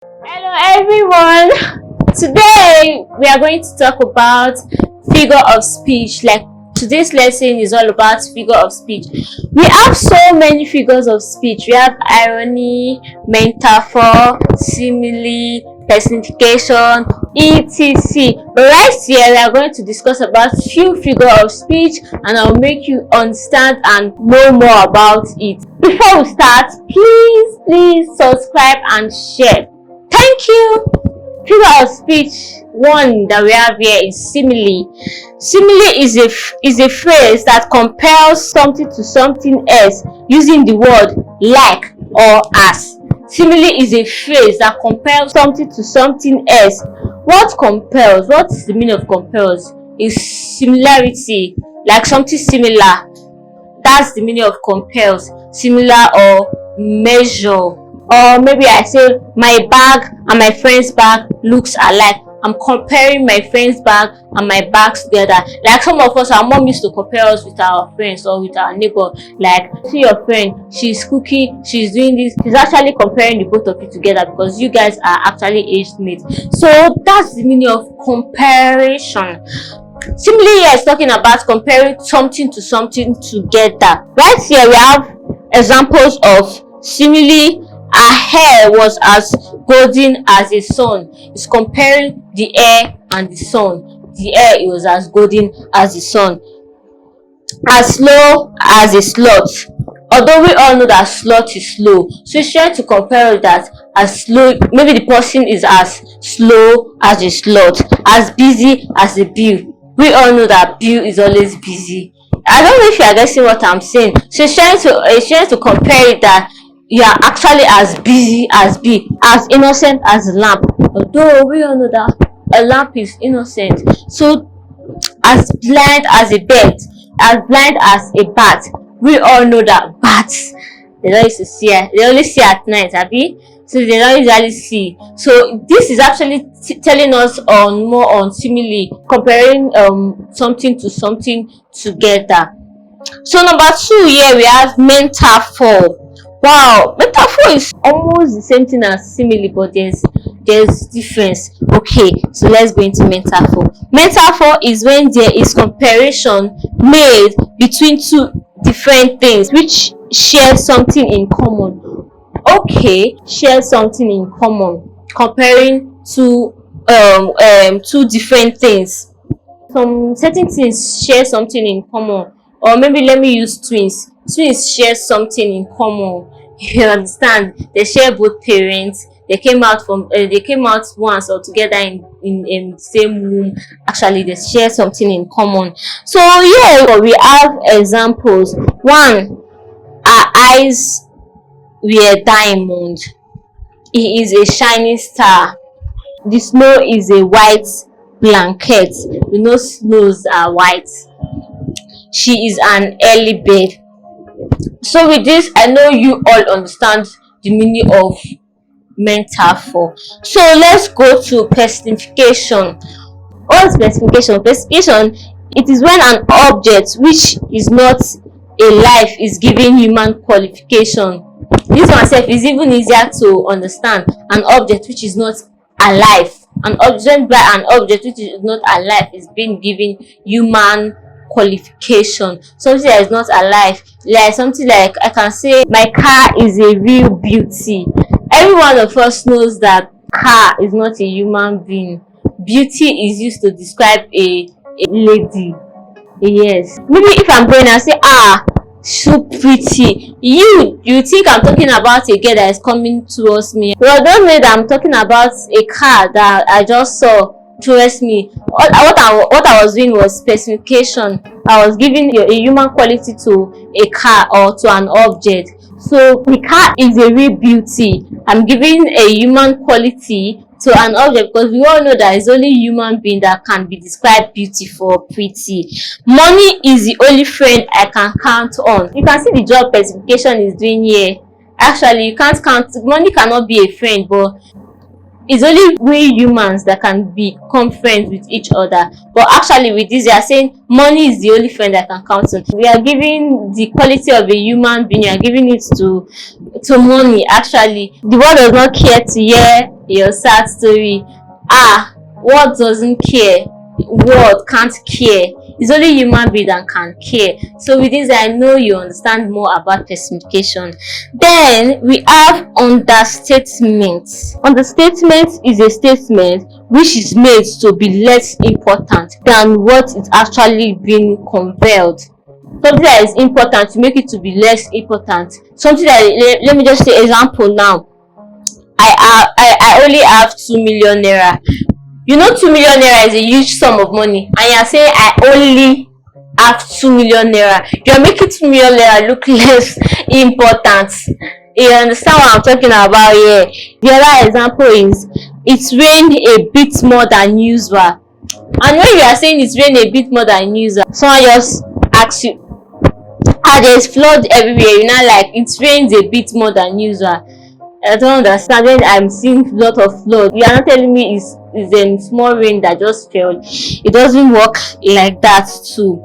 Hello everyone. Today we are going to talk about figure of speech. Like today's lesson is all about figure of speech. We have so many figures of speech. We have irony, metaphor, simile, personification, etc. But right here we are going to discuss about few figure of speech and I'll make you understand and know more about it. Before we start, please subscribe and share. Thank you. Figure of speech one that we have here is simile. Simile is a phrase that compares something to something else using the word like or as. Simile is a phrase that compares something to something else. What compels? What is the meaning of compels? Is similarity, like something similar. That's the meaning of compels. Similar or measure. Or maybe I say my bag and my friend's bag looks alike. I'm comparing my friend's bag and my bags together. Like some of us, our mom used to compare us with our friends or with our neighbor. Like, see your friend, she's cooking, she's doing this. She's actually comparing the both of you together because you guys are actually aged mates. So that's the meaning of comparison. Simile here is talking about comparing something to something together. Right here we have examples of simile. Her hair was as golden as the sun. It's comparing the hair and the sun. The hair was as golden as the sun. As slow as a sloth. Although we all know that sloth is slow, so it's trying to compare that as slow. Maybe the person is as slow as a sloth, as busy as a bee. We all know that bee is always busy. I don't know if you are getting what I'm saying. So it's trying to compare it that you are actually as busy as bee, as innocent as a lamb. Although we all know that a lamb is innocent. So as blind as a bird, as blind as a bat. We all know that bats, they don't used to see, they only see at night, abi? So they don't usually see. So this is actually telling us on more on simile, comparing something to something together. So number two here we have metaphor. Wow, metaphor is almost the same thing as simile, but there's difference. Okay, so let's go into metaphor. Metaphor is when there is comparison made between two different things which share something in common. Okay, share something in common, comparing two different things. Some certain things share something in common, or maybe let me use twins. Twins share something in common. You understand? They share both parents. They came out once or together in the same womb. Actually, they share something in common. So here we have examples. One, her eyes were diamond. He is a shining star. The snow is a white blanket. We know snows are white. She is an early bird. So with this, I know you all understand the meaning of metaphor. So let's go to personification. What's personification? Personification, it is when an object which is not a life is given human qualification. This one self is even easier to understand. An object which is not alive, an object by an object which is not alive is being given human qualification. Something that is not alive, like something like I can say my car is a real beauty. Every one of us knows that car is not a human being. Beauty is used to describe a lady. Yes, maybe if I'm going and say so pretty, you think I'm talking about a girl that is coming towards me. Well, don't know that I'm talking about a car that I just saw towards me. What I was doing was specification. I was giving a human quality to a car or to an object. So the car is a real beauty. I'm giving a human quality to an object because we all know that it's only human being that can be described beautiful or pretty. Money is the only friend I can count on. You can see the job specification is doing here. Actually, you can't count. Money cannot be a friend, but it's only we humans that can become friends with each other. But actually with this, they are saying money is the only friend I can count on. We are giving the quality of a human being, you are giving it to money. Actually, the world does not care to hear your sad story. What doesn't care? What can't care? It's only human being that can care. So with this, I know you understand more about personification. Then we have understatement. Understatement is a statement which is made to be less important than what is actually being conveyed. Something that is important, you make it to be less important. Something that, let me just say example now. I only have 2 million naira. You know 2 million naira is a huge sum of money, and you are saying I only have 2 million naira. You are making 2 million naira look less important. You understand what I'm talking about here? The other example is it rained a bit more than usual. And when you are saying it rained a bit more than usual, someone just asks you, there's flood everywhere. You know, like it rains a bit more than usual. I don't understand. When I'm seeing a lot of flood, you are not telling me it's a small rain that just fell. It doesn't work like that too.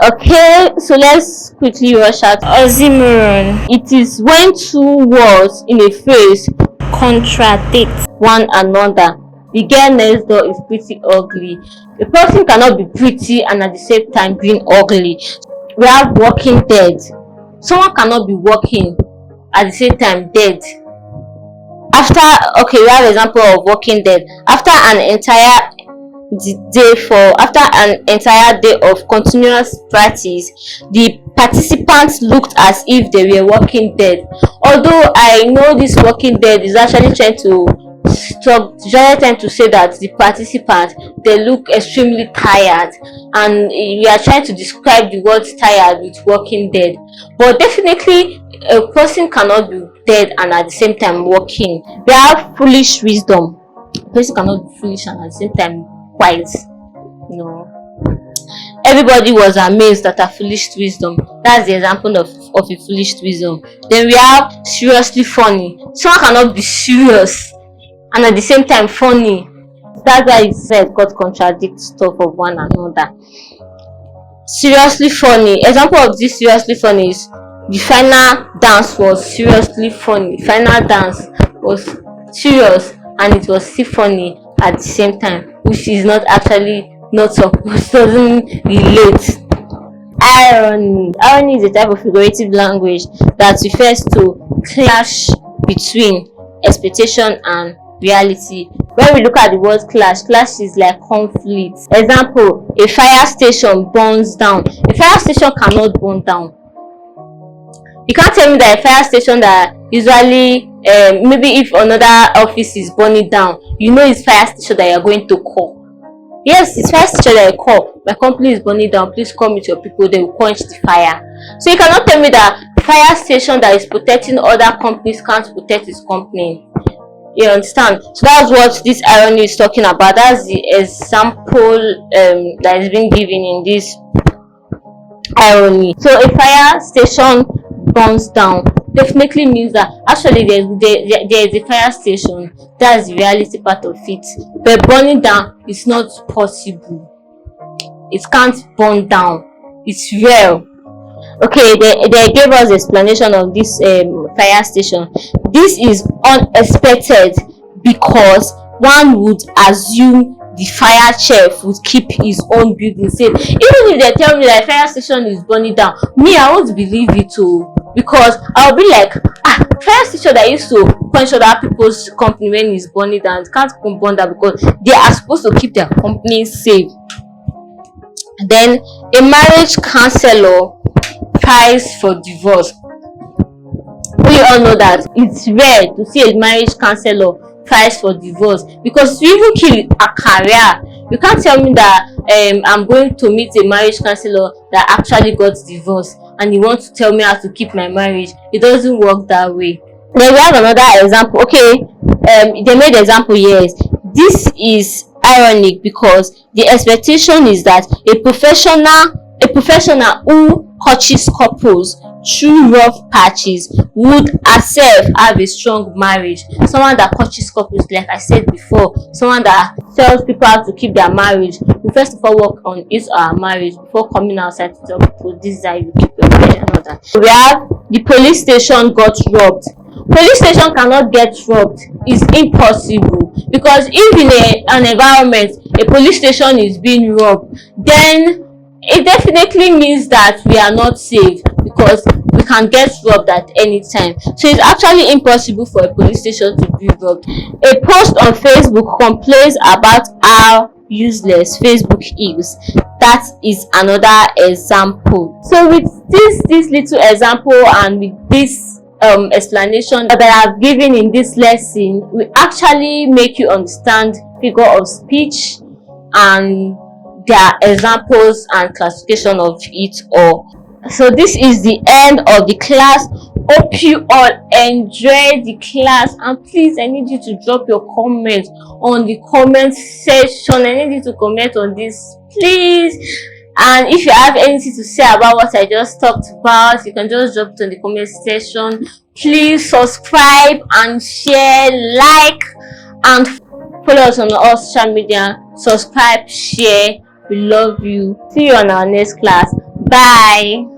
Okay, so let's quickly rush out oxymoron. It is when two words in a phrase contradict one another. The girl next door is pretty ugly. A person cannot be pretty and at the same time being ugly. We have walking dead. Someone cannot be walking at the same time dead. We have example of Walking Dead. After an entire day of continuous practice, the participants looked as if they were walking dead. Although I know this Walking Dead is actually trying to say that the participants, they look extremely tired, and we are trying to describe the word tired with Walking Dead. But definitely a person cannot be dead and at the same time walking. We have foolish wisdom. A person cannot be foolish and at the same time wise. No. Everybody was amazed at a foolish wisdom. That's the example of a foolish wisdom. Then we have seriously funny. Someone cannot be serious and at the same time funny. That's why it said God contradicts stuff of one another. Seriously funny. Example of this seriously funny is the final dance was seriously funny. Final dance was serious and it was still funny at the same time, which is not actually not supposed, doesn't relate. Irony. Irony is a type of figurative language that refers to clash between expectation and reality. When we look at the word clash is like conflict. Example, a fire station burns down. A fire station cannot burn down. You can't tell me that a fire station that usually maybe if another office is burning down, you know it's fire station that you're going to call. Yes, it's fire station that you call. My company is burning down, please come with your people, they will quench the fire. So you cannot tell me that fire station that is protecting other companies can't protect its company. You understand? So that's what this irony is talking about. That's the example that is being given in this irony. So a fire station burns down definitely means that actually there is a fire station. That's the reality part of it. But burning down is not possible. It can't burn down. It's real. Okay, they gave us explanation of this fire station. This is unexpected because one would assume the fire chief would keep his own building safe. Even if they tell me that fire station is burning down, me, I won't believe it too, because I'll be like, fire station that used to quench other people's company when it's burning down, it can't burn down because they are supposed to keep their company safe. Then a marriage counselor files for divorce. We all know that it's rare to see a marriage counselor files for divorce, because to even kill a career, you can't tell me that I'm going to meet a marriage counselor that actually got divorced and you want to tell me how to keep my marriage. It doesn't work that way. Then we have another example. Okay, they made example. Yes, this is ironic because the expectation is that a professional who coaches couples through rough patches would herself have a strong marriage. Someone that coaches couples, like I said before, someone that tells people how to keep their marriage, we first of all work on his or her marriage before coming outside to tell people this is how you keep your marriage and all that. So we have the police station got robbed. police station cannot get robbed is impossible, because if in an environment a police station is being robbed, then it definitely means that we are not safe, because we can get robbed at any time. So it's actually impossible for a police station to be robbed. A post on Facebook complains about how useless Facebook is. That is another example. So with this little example and with this explanation that I have given in this lesson, we actually make you understand figure of speech and their examples and classification of it all. So this is the end of the class. Hope you all enjoyed the class, and please, I need you to drop your comments on the comment section. I need you to comment on this, please. And if you have anything to say about what I just talked about, you can just drop it in the comment section. Please subscribe and share, like, and follow us on all social media. Subscribe, share. We love you. See you on our next class. Bye.